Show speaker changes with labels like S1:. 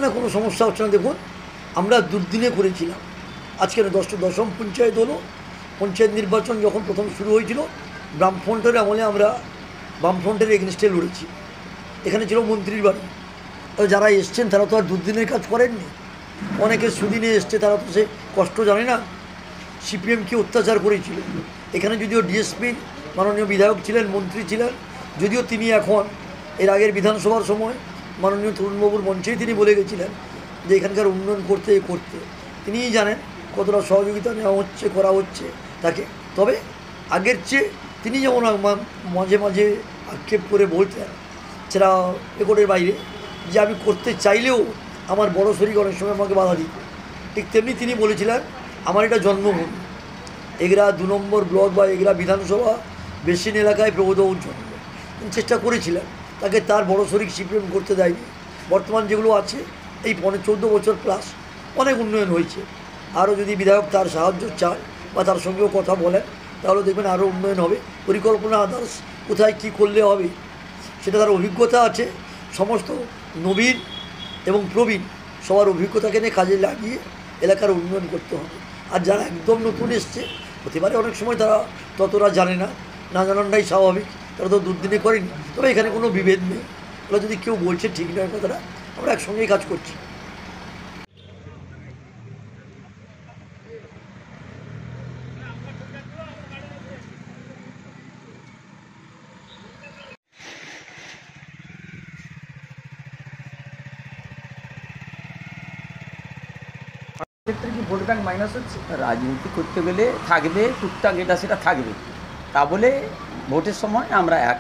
S1: না কোনো সমস্যা হচ্ছে না। দেখুন আমরা দুর্দিনে করেছিলাম, আজকের দশম পঞ্চায়েত হলো। পঞ্চায়েত নির্বাচন যখন প্রথম শুরু হয়েছিল বামফ্রন্টের আমলে আমরা বামফ্রন্টের এগেনস্টে লড়েছি। এখানে ছিল মন্ত্রীর বাড়ি, যারা এসছেন তারা তো আর দুর্দিনের কাজ করেননি, অনেকে সুদিনে এসছে, তারা তো সে কষ্ট জানে না। সিপিএমকে অত্যাচার করেছিল এখানে, যদিও ডিএসপি মাননীয় বিধায়ক ছিলেন, মন্ত্রী ছিলেন, যদিও তিনি এখন এর আগের বিধানসভার সময় মাননীয় তরুণবাবুর মঞ্চেই তিনি বলে গেছিলেন যে এখানকার উন্নয়ন করতে তিনিই জানেন কতটা সহযোগিতা নেওয়া হচ্ছে, করা হচ্ছে তাকে। তবে আগের চেয়ে তিনি যেমন মাঝে মাঝে আক্ষেপ করে বলতেন, সেটা রেকর্ডের বাইরে, যে আমি করতে চাইলেও আমার বড় শরীর অনেক সময় আমাকে বাধা দিত, ঠিক তেমনি তিনি বলেছিলেন আমার এটা জন্মভূমি, এগরা 2 নম্বর ব্লক বা এগরা বিধানসভা বেসিন এলাকায় প্রবোধবাবুর জন্ম। তিনি চেষ্টা করেছিলেন, তাকে তার বড় শরীর সিপিএম করতে দেয়নি। বর্তমান যেগুলো আছে এই 14 বছর প্লাস অনেক উন্নয়ন হয়েছে। আরও যদি বিধায়ক তার সাহায্য চায় বা তার সঙ্গেও কথা বলেন তাহলে দেখবেন আরও উন্নয়ন হবে। পরিকল্পনা আদার্স কোথায় কী করলে হবে সেটা তার অভিজ্ঞতা আছে। সমস্ত নবীন এবং প্রবীণ সবার অভিজ্ঞতাকে নিয়ে কাজে লাগিয়ে এলাকার উন্নয়ন করতে হবে। আর যারা একদম নতুন এসছে হতে পারে অনেক সময় তারা ততটা জানে না, না জানানটাই স্বাভাবিক, তারা তো দুর্দিনে করেনি। তবে এখানে কোনো বিভেদ নেই, ওরা যদি কেউ বলছে ঠিক নয় কথাটা, আমরা একসঙ্গেই কাজ করছি।
S2: ক্ষেত্রে কি ভোট ব্যাংক মাইনাস হচ্ছে?
S3: রাজনীতি করতে গেলে থাকবে টুকটাক, এটা সেটা থাকবে, তা বলে ভোটের সময় আমরা এক